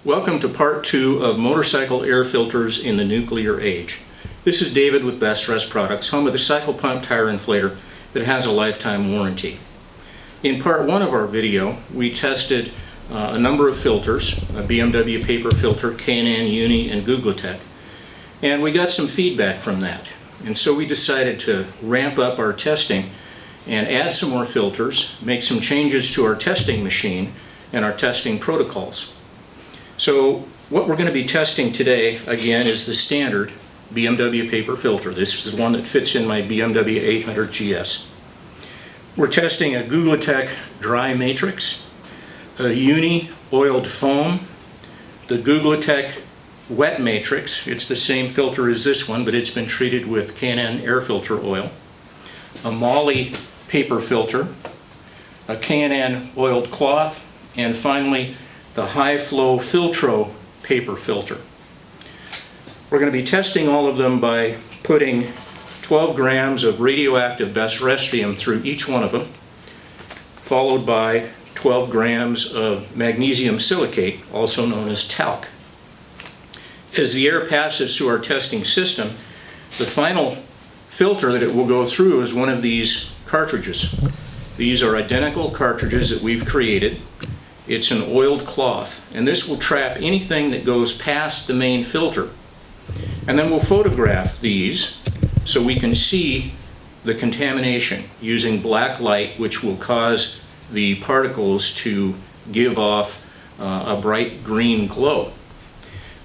Welcome to part 2 of motorcycle air filters in the nuclear age. This is David with BestRest Products, home of the cycle pump tire inflator that has a lifetime warranty. In part 1 of our video, we tested a number of filters, a Bmw Paper Filter, K&N, Uni, and Googletech, and we got some feedback from that. And so we decided to ramp up our testing and add some more filters, make some changes to our testing machine and our testing protocols. So what we're going to be testing today, again, is the standard Bmw Paper Filter. This is one that fits in my BMW 800 GS. We're testing a Googletech Dry Matrix, a Uni Oiled Foam, the Googletech Wet Matrix. It's the same filter as this one, but it's been treated with K&N air filter oil, a Moly Paper Filter, a K&N oiled cloth, and finally the High Flow Filtro Paper Filter. We're going to be testing all of them by putting 12 grams of radioactive BestRestium through each one of them, followed by 12 grams of magnesium silicate, also known as talc. As the air passes through our testing system, the final filter that it will go through is one of these cartridges. These are identical cartridges that we've created. It's an oiled cloth, and this will trap anything that goes past the main filter. And then we'll photograph these so we can see the contamination using black light, which will cause the particles to give off a bright green glow.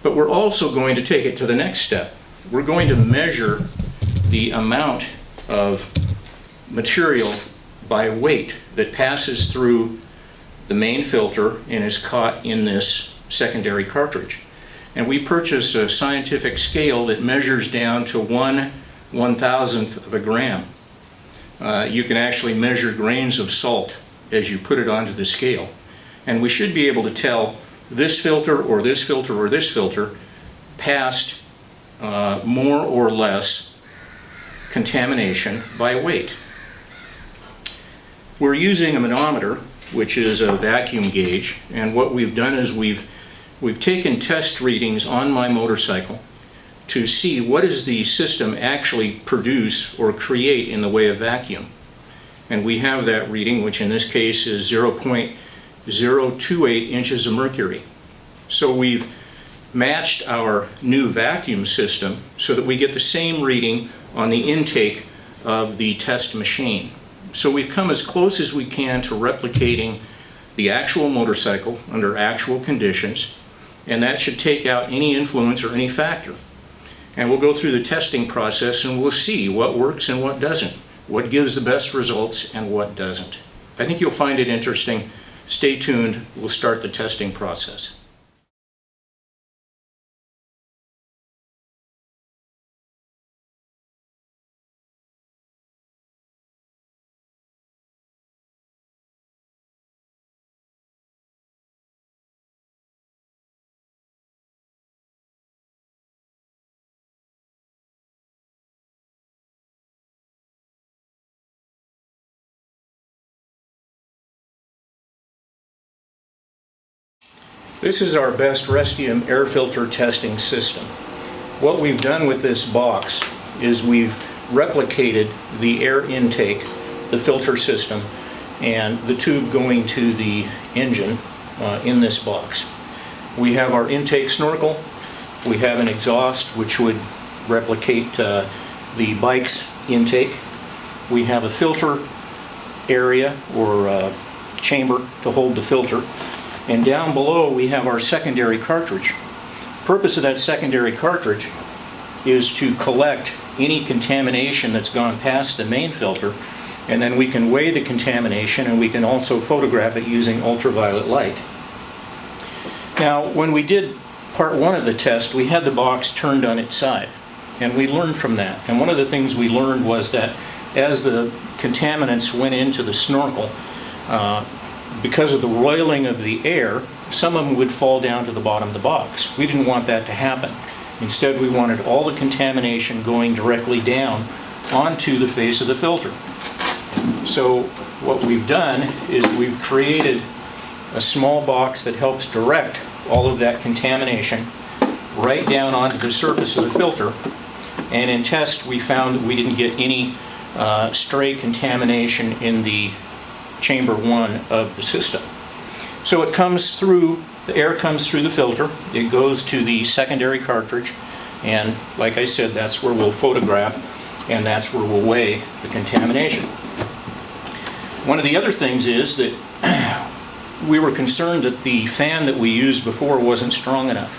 But we're also going to take it to the next step. We're going to measure the amount of material by weight that passes through the main filter and is caught in this secondary cartridge. And we purchased a scientific scale that measures down to 1/1000th of a gram. You can actually measure grains of salt as you put it onto the scale. And we should be able to tell this filter or this filter or this filter passed more or less contamination by weight. We're using a manometer, which is a vacuum gauge, and what we've done is we've taken test readings on my motorcycle to see what does the system actually produce or create in the way of vacuum. And we have that reading, which in this case is 0.028 inches of mercury. So we've matched our new vacuum system so that we get the same reading on the intake of the test machine. So we've come as close as we can to replicating the actual motorcycle under actual conditions, and that should take out any influence or any factor. And we'll go through the testing process and we'll see what works and what doesn't, what gives the best results and what doesn't. I think you'll find it interesting. Stay tuned. We'll start the testing process. This is our BestRestium air filter testing system. What we've done with this box is we've replicated the air intake, the filter system, and the tube going to the engine in this box. We have our intake snorkel, we have an exhaust which would replicate the bike's intake, we have a filter area or chamber to hold the filter, and down below we have our secondary cartridge. The purpose of that secondary cartridge is to collect any contamination that's gone past the main filter, and then we can weigh the contamination and we can also photograph it using ultraviolet light. Now, when we did part 1 of the test, we had the box turned on its side, and we learned from that. And one of the things we learned was that as the contaminants went into the snorkel, because of the roiling of the air, some of them would fall down to the bottom of the box. We didn't want that to happen. Instead, we wanted all the contamination going directly down onto the face of the filter. So what we've done is we've created a small box that helps direct all of that contamination right down onto the surface of the filter. And in test, we found that we didn't get any stray contamination in the chamber 1 of the system. So it comes through, the air comes through the filter, it goes to the secondary cartridge, and like I said, that's where we'll photograph and that's where we'll weigh the contamination. One of the other things is that we were concerned that the fan that we used before wasn't strong enough.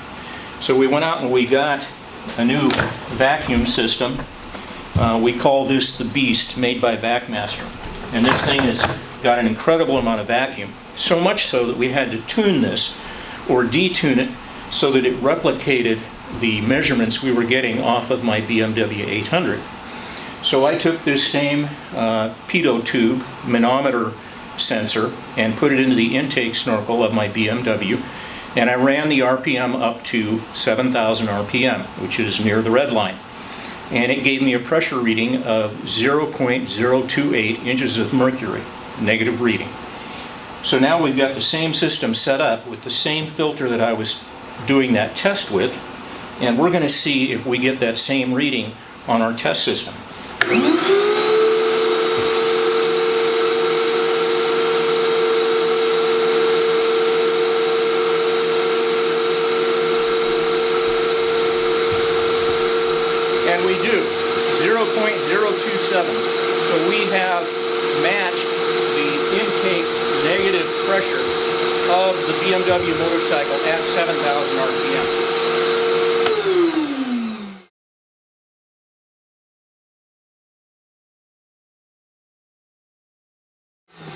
So we went out and we got a new vacuum system. We call this the Beast, made by VacMaster. And this thing has got an incredible amount of vacuum. So much so that we had to tune this, or detune it, so that it replicated the measurements we were getting off of my BMW 800. So I took this same pitot tube manometer sensor and put it into the intake snorkel of my BMW, and I ran the RPM up to 7,000 RPM, which is near the red line. And it gave me a pressure reading of 0.028 inches of mercury, negative reading. So now we've got the same system set up with the same filter that I was doing that test with, and we're going to see if we get that same reading on our test system. And we do, 0.027. So we have matched the intake negative pressure of the BMW motorcycle at 7,000 RPM.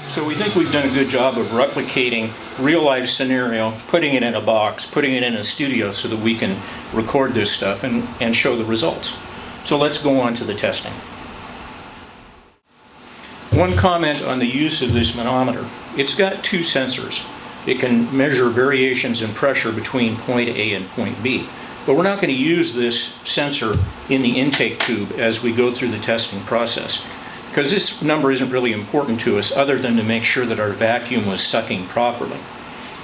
So we think we've done a good job of replicating real-life scenario, putting it in a box, putting it in a studio so that we can record this stuff and show the results. So let's go on to the testing. One comment on the use of this manometer. It's got two sensors. It can measure variations in pressure between point A and point B. But we're not going to use this sensor in the intake tube as we go through the testing process, because this number isn't really important to us other than to make sure that our vacuum was sucking properly.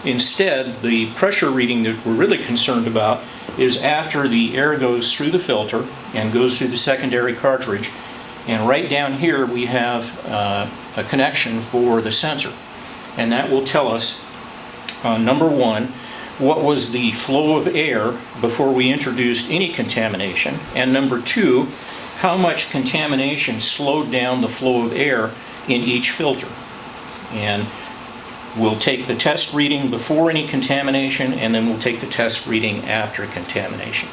Instead, the pressure reading that we're really concerned about is after the air goes through the filter and goes through the secondary cartridge, and right down here we have a connection for the sensor, and that will tell us, number one, what was the flow of air before we introduced any contamination, and number two, how much contamination slowed down the flow of air in each filter. And we'll take the test reading before any contamination, and then we'll take the test reading after contamination.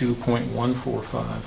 .145.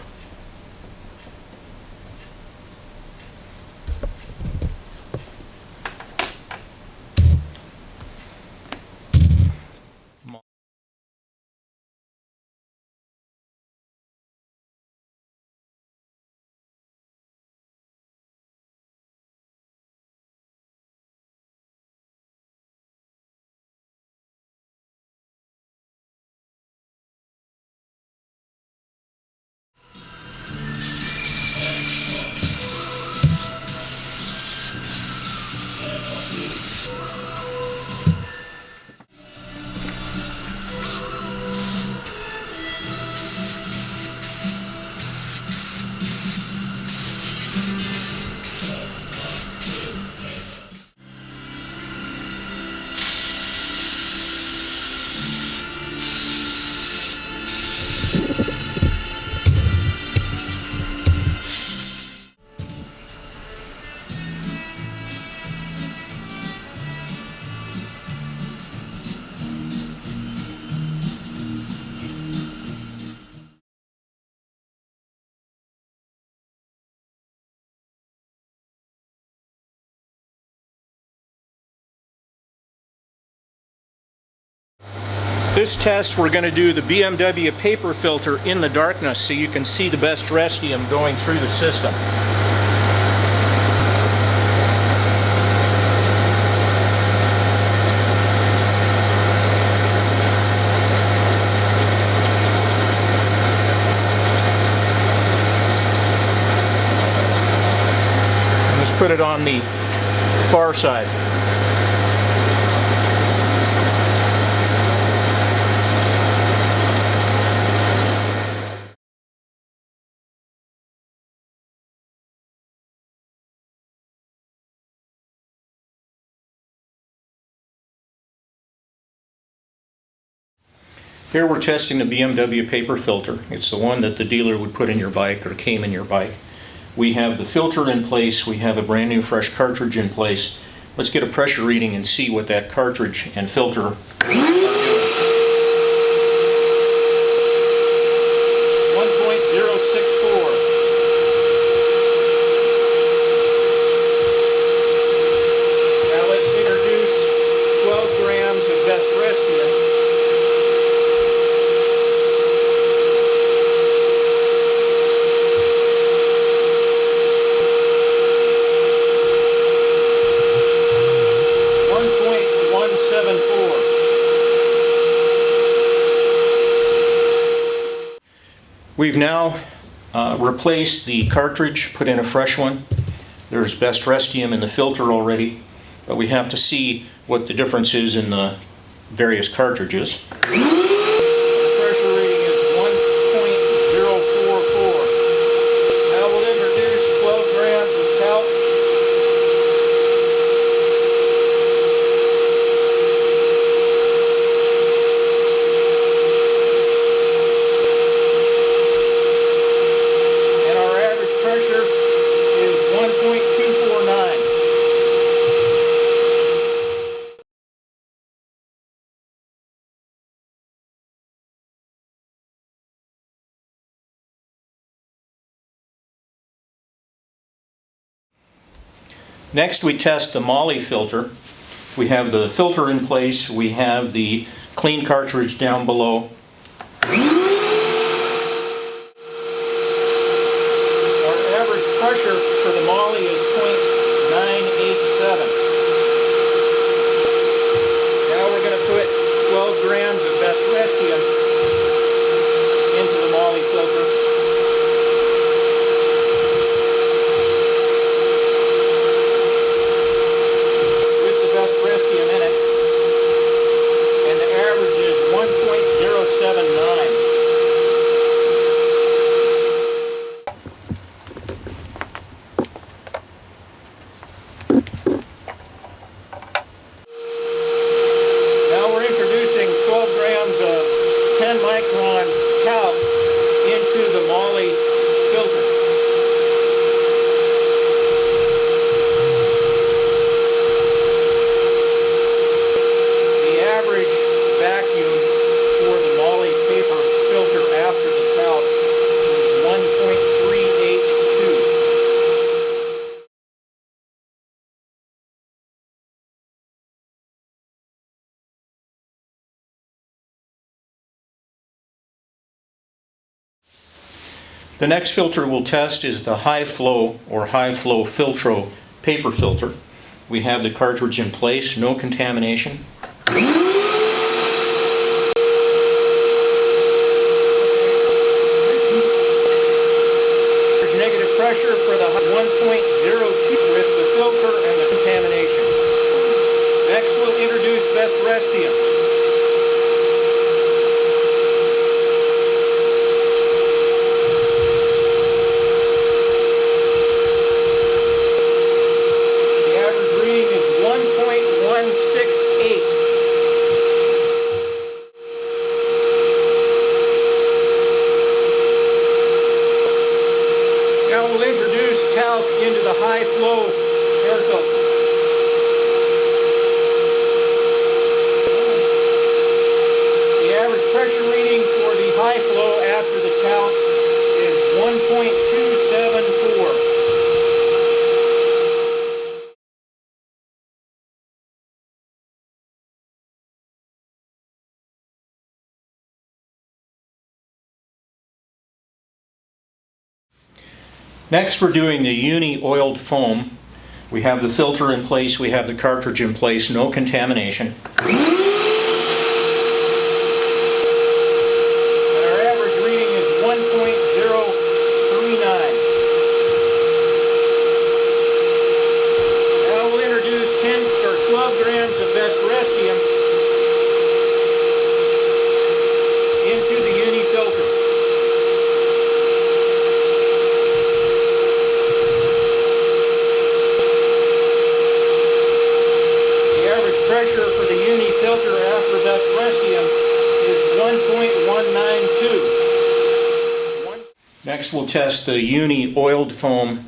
This test, we're going to do the Bmw Paper Filter in the darkness so you can see the BestRestium going through the system. And let's put it on the far side. Here we're testing the BMW Paper Filter. It's the one that the dealer would put in your bike or came in your bike. We have the filter in place, we have a brand new fresh cartridge in place. Let's get a pressure reading and see what that cartridge and filter are doing. 1.064. Now let's introduce 12 grams of BestRestium. We've now replaced the cartridge, put in a fresh one. There's BestRestium in the filter already, but we have to see what the difference is in the various cartridges. The pressure reading is 1.044. Now we'll introduce 12 grams of talc. Next we test the moly filter. We have the filter in place, we have the clean cartridge down below. Our average pressure for the moly is 0.987. Now we're going to put 12 grams of BestRestium into the moly filter. Micron talc into the moly filter. The average vacuum for the moly paper filter after the talc is 1.382. The next filter we'll test is the high flow or high flow Filtro paper filter. We have the cartridge in place, no contamination. Negative pressure for the 1.02 with the filter and the contamination. Next we'll introduce BestRestium. Now we'll introduce talc into the high flow air filter. The average pressure reading for the high flow after the talc is 1.274. Next, we're doing the Uni Oiled Foam. We have the filter in place, we have the cartridge in place, no contamination. And our average reading is 1.039. Now we'll introduce 10 or 12 grams of BestRest into the Uni filter. Pressure for the Uni filter after BestRest is 1.192. Next we'll test the Uni Oiled Foam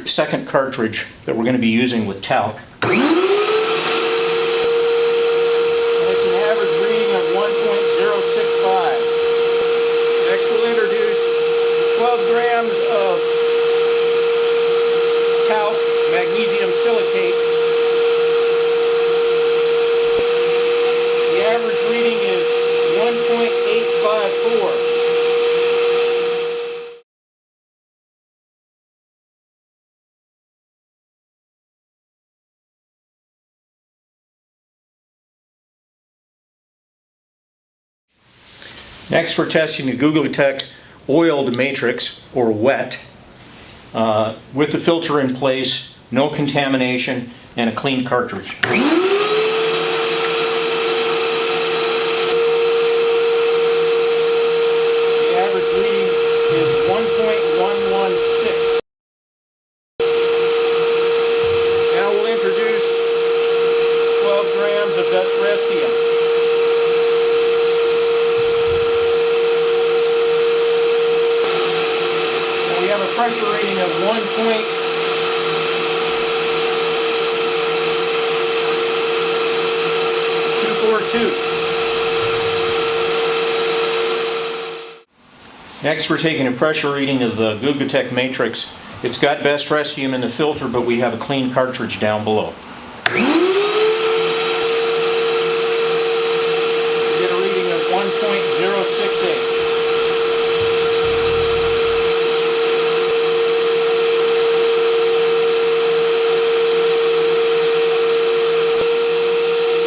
second cartridge that we're going to be using with talc. And it's an average reading of 1.065. Next we'll introduce 12 grams of talc, magnesium silicate. Average reading is 1.854. Next we're testing the Googletech oiled matrix, or wet, with the filter in place, no contamination, and a clean cartridge. Reading is 1.116. Now we'll introduce 12 grams of BestRest. We have a pressure rating of 1.242. Next we're taking a pressure reading of the Googletech matrix. It's got BestRest in the filter, but we have a clean cartridge down below. We get a reading of 1.068.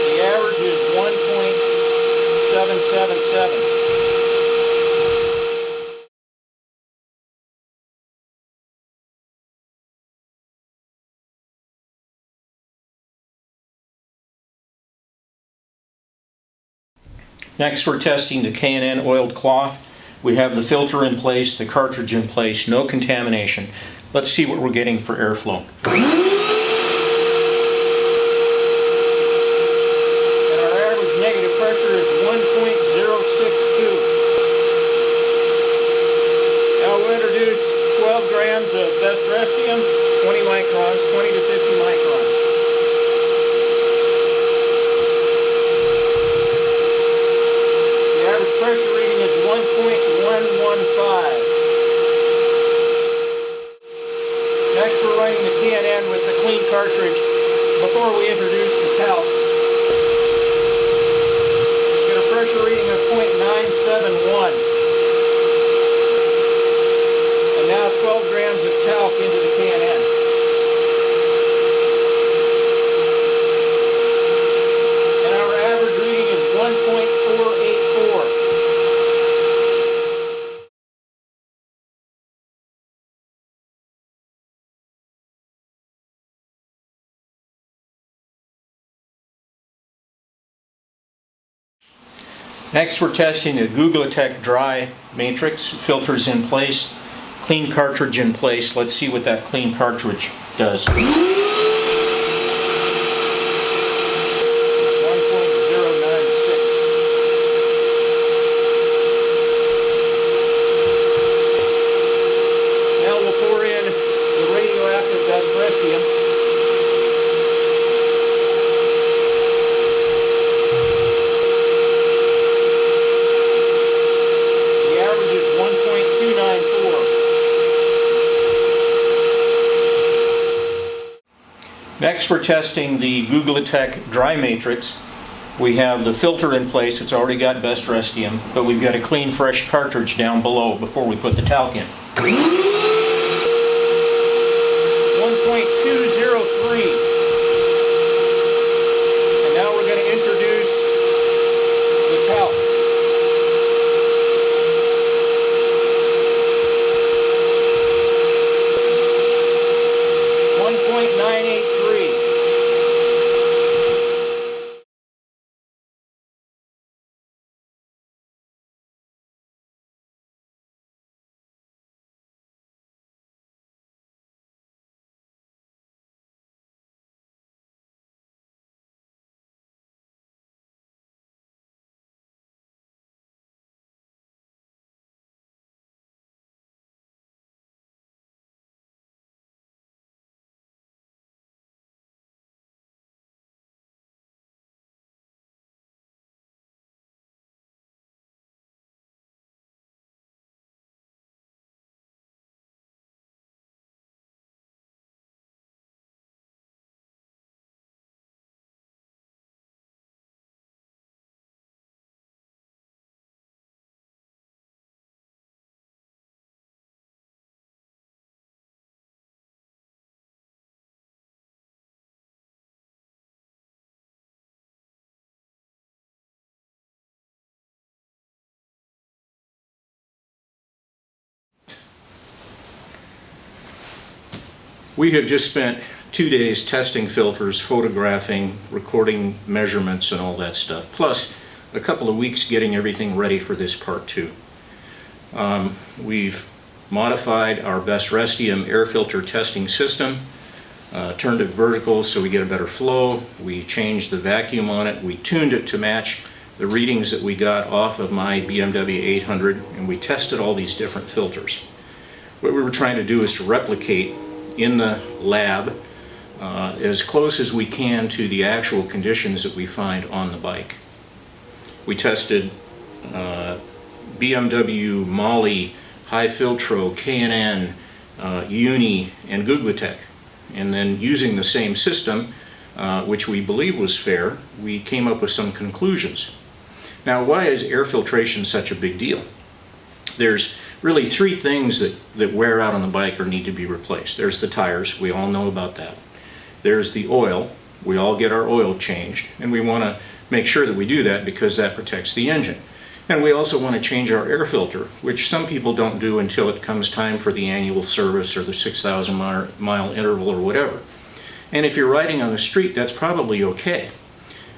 The average is 1.777. Next we're testing the K&N oiled cloth. We have the filter in place, the cartridge in place, no contamination. Let's see what we're getting for airflow. And our average negative pressure is 1.062. Now we'll introduce 12 grams of BestRest, 20 microns, 20 to 50 microns. Pressure reading is 1.115. Next we're running the K&N with the clean cartridge before we introduce the talc. Get a pressure reading of 0.971. And now 12 grams of talc into the K&N. And our average reading is 1.484. Next we're testing the Googletech dry matrix. Filters in place, clean cartridge in place. Let's see what that clean cartridge does. 1.096. Now we'll pour in the radioactive BestRest. Next we're testing the Googletech dry matrix. We have the filter in place, it's already got BestRest, but we've got a clean fresh cartridge down below before we put the talc in. We have just spent 2 days testing filters, photographing, recording measurements and all that stuff, plus a couple of weeks getting everything ready for this part 2. We've modified our BestRestium air filter testing system, turned it vertical so we get a better flow. We changed the vacuum on it. We tuned it to match the readings that we got off of my BMW 800, and we tested all these different filters. What we were trying to do is to replicate in the lab as close as we can to the actual conditions that we find on the bike. We tested BMW, Molly, High Filtro, K&N, Uni, and Googletech. And then using the same system, which we believe was fair, we came up with some conclusions. Now, why is air filtration such a big deal? There's really 3 things that wear out on the bike or need to be replaced. There's the tires, we all know about that. There's the oil, we all get our oil changed, and we want to make sure that we do that because that protects the engine. And we also want to change our air filter, which some people don't do until it comes time for the annual service or the 6,000 mile interval or whatever. And if you're riding on the street, that's probably okay.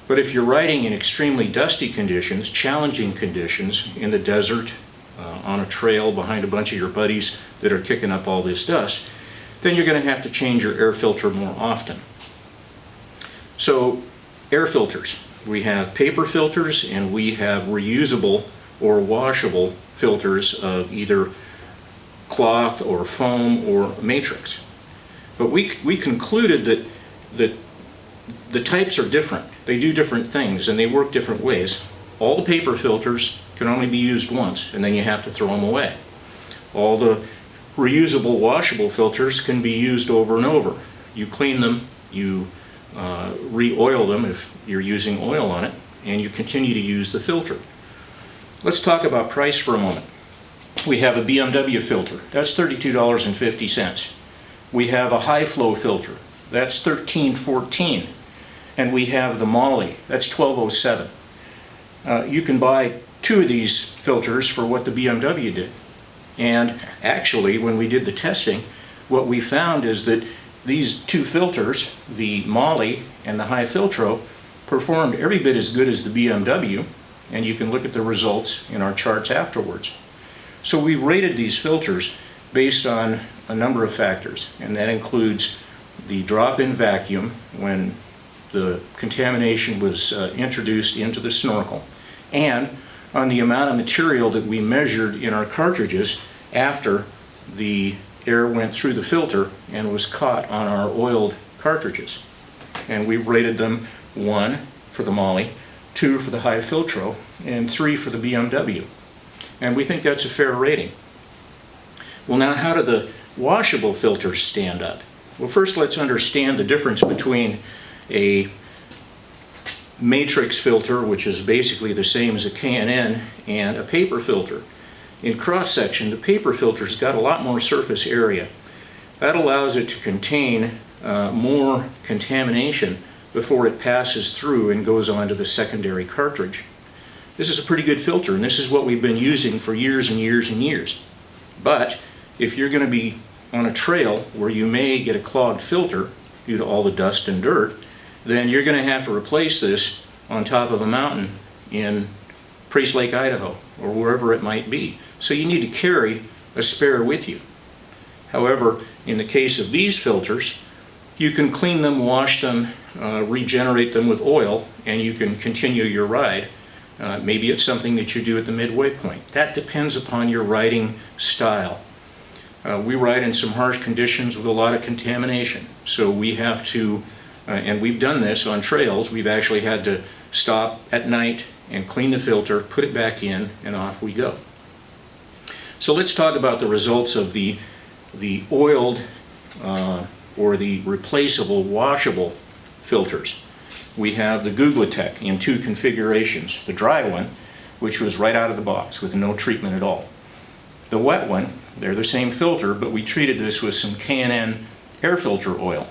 But if you're riding in extremely dusty conditions, challenging conditions, in the desert, on a trail behind a bunch of your buddies that are kicking up all this dust, then you're going to have to change your air filter more often. So, air filters. We have paper filters and we have reusable or washable filters of either cloth or foam or matrix. But we concluded that the types are different. They do different things and they work different ways. All the paper filters can only be used once and then you have to throw them away. All the reusable washable filters can be used over and over. You clean them, you re-oil them if you're using oil on it, and you continue to use the filter. Let's talk about price for a moment. We have a BMW filter, that's $32.50. We have a high flow filter, that's $13.14. And we have the Molly, that's $12.07. You can buy 2 of these filters for what the BMW did. And actually, when we did the testing, what we found is that these 2 filters, the Molly and the High Filtro, performed every bit as good as the BMW, and you can look at the results in our charts afterwards. So we rated these filters based on a number of factors, and that includes the drop-in vacuum when the contamination was introduced into the snorkel, and on the amount of material that we measured in our cartridges after the air went through the filter and was caught on our oiled cartridges. And we've rated them 1 for the Molly, 2 for the High Filtro, and 3 for the BMW. And we think that's a fair rating. Well, now how do the washable filters stand up? Well, first let's understand the difference between a matrix filter, which is basically the same as a K&N, and a paper filter. In cross-section, the paper filter's got a lot more surface area. That allows it to contain more contamination before it passes through and goes on to the secondary cartridge. This is a pretty good filter, and this is what we've been using for years and years and years. But if you're going to be on a trail where you may get a clogged filter due to all the dust and dirt, then you're going to have to replace this on top of a mountain in Priest Lake, Idaho, or wherever it might be. So you need to carry a spare with you. However, in the case of these filters, you can clean them, wash them, regenerate them with oil, and you can continue your ride. Maybe it's something that you do at the midway point. That depends upon your riding style. We ride in some harsh conditions with a lot of contamination, so we have to, and we've done this on trails, we've actually had to stop at night and clean the filter, put it back in, and off we go. So let's talk about the results of the oiled or the replaceable washable filters. We have the Googletech in 2 configurations. The dry one, which was right out of the box with no treatment at all. The wet one, they're the same filter, but we treated this with some K&N air filter oil.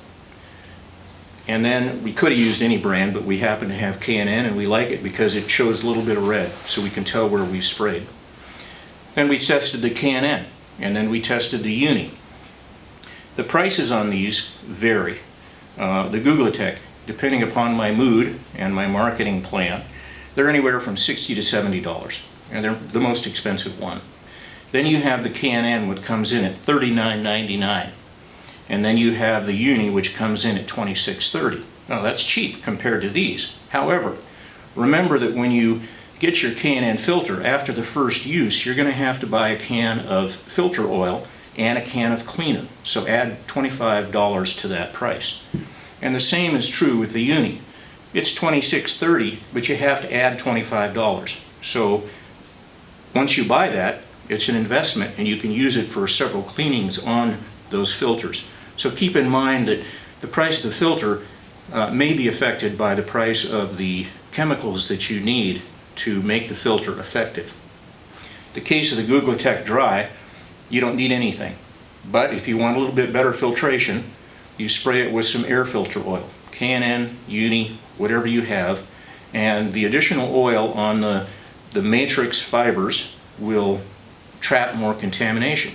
And then we could have used any brand, but we happen to have K&N and we like it because it shows a little bit of red, so we can tell where we've sprayed. Then we tested the K&N, and then we tested the Uni. The prices on these vary. The Googletech, depending upon my mood and my marketing plan, they're anywhere from $60 to $70, and they're the most expensive one. Then you have the K&N, which comes in at $39.99, and then you have the Uni, which comes in at $26.30. Now that's cheap compared to these. However, remember that when you get your K&N filter, after the first use, you're going to have to buy a can of filter oil and a can of cleaner. So add $25 to that price. And the same is true with the Uni. It's $26.30, but you have to add $25. So once you buy that, it's an investment and you can use it for several cleanings on those filters. So keep in mind that the price of the filter may be affected by the price of the chemicals that you need to make the filter effective. The case of the Googletech Dry, you don't need anything. But if you want a little bit better filtration, you spray it with some air filter oil. K&N, Uni, whatever you have, and the additional oil on the matrix fibers will trap more contamination.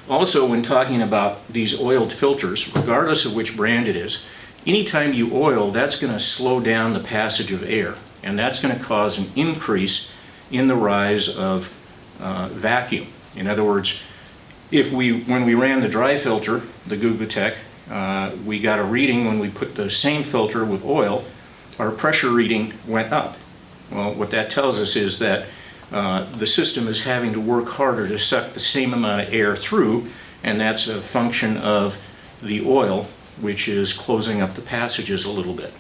Also, when talking about these oiled filters, regardless of which brand it is, anytime you oil, that's going to slow down the passage of air, and that's going to cause an increase in the rise of vacuum. In other words, when we ran the dry filter, the Googletech, we got a reading when we put the same filter with oil, our pressure reading went up. Well, what that tells us is that the system is having to work harder to suck the same amount of air through, and that's a function of the oil, which is closing up the passages a little bit.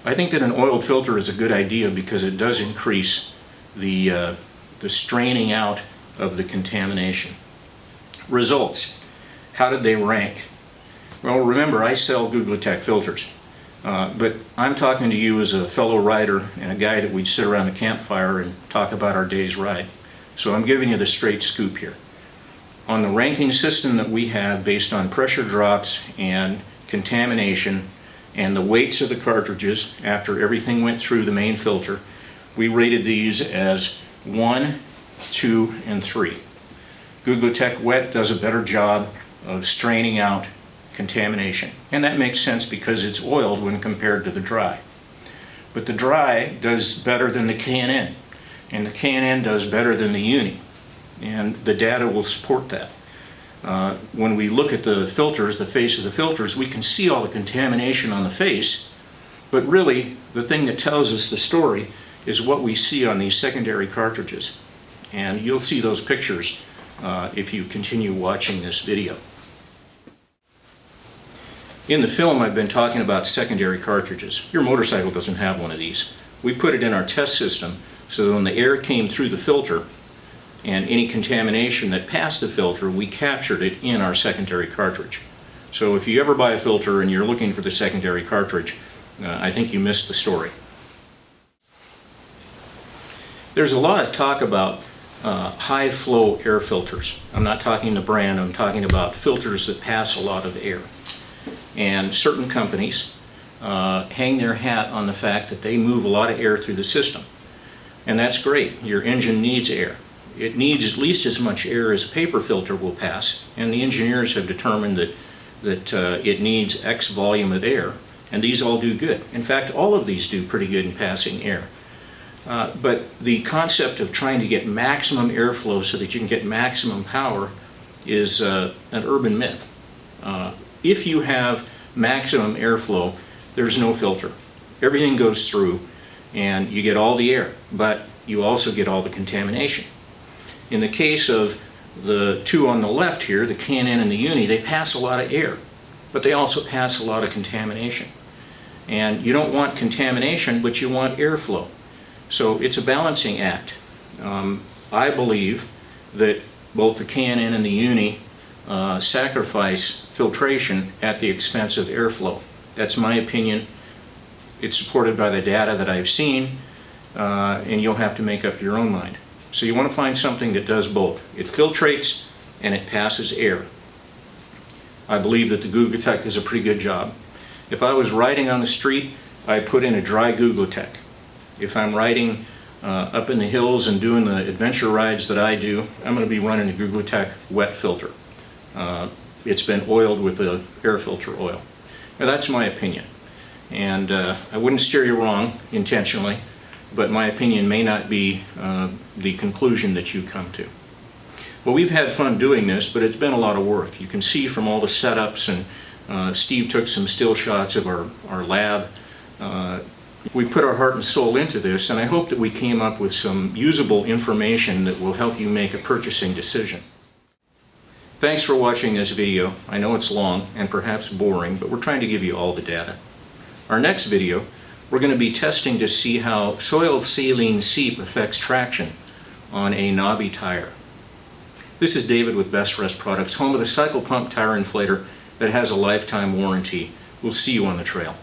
I think that an oiled filter is a good idea because it does increase the straining out of the contamination. Results. How did they rank? Well, remember, I sell Googletech filters, but I'm talking to you as a fellow rider and a guy that we'd sit around the campfire and talk about our day's ride. So I'm giving you the straight scoop here. On the ranking system that we have based on pressure drops and contamination and the weights of the cartridges after everything went through the main filter, we rated these as 1, 2, and 3. Googletech Wet does a better job of straining out contamination, and that makes sense because it's oiled when compared to the dry. But the dry does better than the K&N, and the K&N does better than the Uni, and the data will support that. When we look at the filters, the face of the filters, we can see all the contamination on the face, but really the thing that tells us the story is what we see on these secondary cartridges. And you'll see those pictures if you continue watching this video. In the film, I've been talking about secondary cartridges. Your motorcycle doesn't have one of these. We put it in our test system so that when the air came through the filter and any contamination that passed the filter, we captured it in our secondary cartridge. So if you ever buy a filter and you're looking for the secondary cartridge, I think you missed the story. There's a lot of talk about high flow air filters. I'm not talking the brand, I'm talking about filters that pass a lot of air. And certain companies hang their hat on the fact that they move a lot of air through the system. And that's great. Your engine needs air. It needs at least as much air as a paper filter will pass, and the engineers have determined that it needs X volume of air, and these all do good. In fact, all of these do pretty good in passing air. But the concept of trying to get maximum airflow so that you can get maximum power is an urban myth. If you have maximum airflow, there's no filter. Everything goes through and you get all the air, but you also get all the contamination. In the case of the two on the left here, the K&N and the Uni, they pass a lot of air, but they also pass a lot of contamination. And you don't want contamination, but you want airflow. So it's a balancing act. I believe that both the K&N and the Uni sacrifice filtration at the expense of airflow. That's my opinion. It's supported by the data that I've seen, and you'll have to make up your own mind. So you want to find something that does both. It filtrates and it passes air. I believe that the Googletech does a pretty good job. If I was riding on the street, I'd put in a dry Googletech. If I'm riding up in the hills and doing the adventure rides that I do, I'm going to be running a Googletech wet filter. it's been oiled with the air filter oil. Now that's my opinion, and I wouldn't steer you wrong intentionally, but my opinion may not be the conclusion that you come to. Well, we've had fun doing this, but it's been a lot of work. You can see from all the setups, and Steve took some still shots of our lab. We put our heart and soul into this, and I hope that we came up with some usable information that will help you make a purchasing decision. Thanks for watching this video. I know it's long and perhaps boring, but we're trying to give you all the data. Our next video, we're going to be testing to see how soil saline seep affects traction on a knobby tire. This is David with BestRest Products, home of the cycle pump tire inflator that has a lifetime warranty. We'll see you on the trail.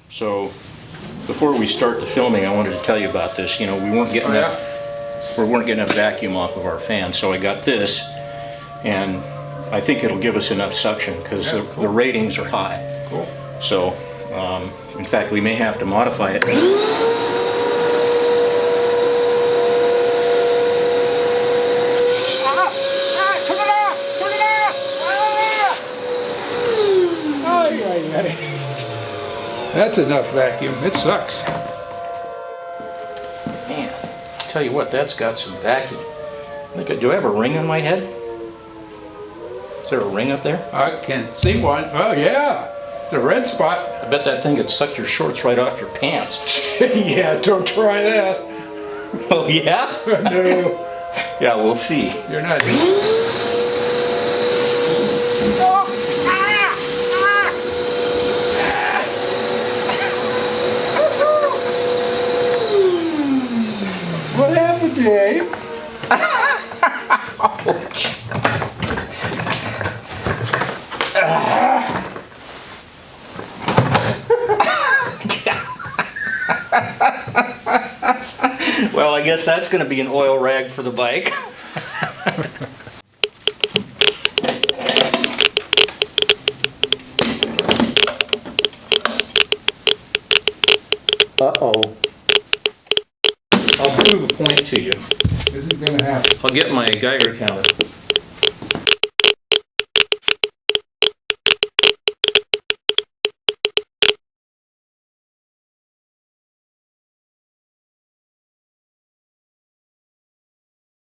So, before we start the filming, I wanted to tell you about this. You know, we weren't getting enough vacuum off of our fan, so I got this, and I think it'll give us enough suction because the ratings are high. Cool. So, in fact, we may have to modify it. That's enough vacuum. It sucks. Man, tell you what, that's got some vacuum. Do I have a ring on my head? Is there a ring up there? I can see one. Oh yeah, it's a red spot. I bet that thing could suck your shorts right off your pants. Yeah, don't try that. Oh yeah? No. Yeah, we'll see. You're not. What happened, Dave? Well, I guess that's going to be an oil rag for the bike. Uh-oh. I'll prove a point to you. Isn't gonna happen. I'll get my Geiger counter.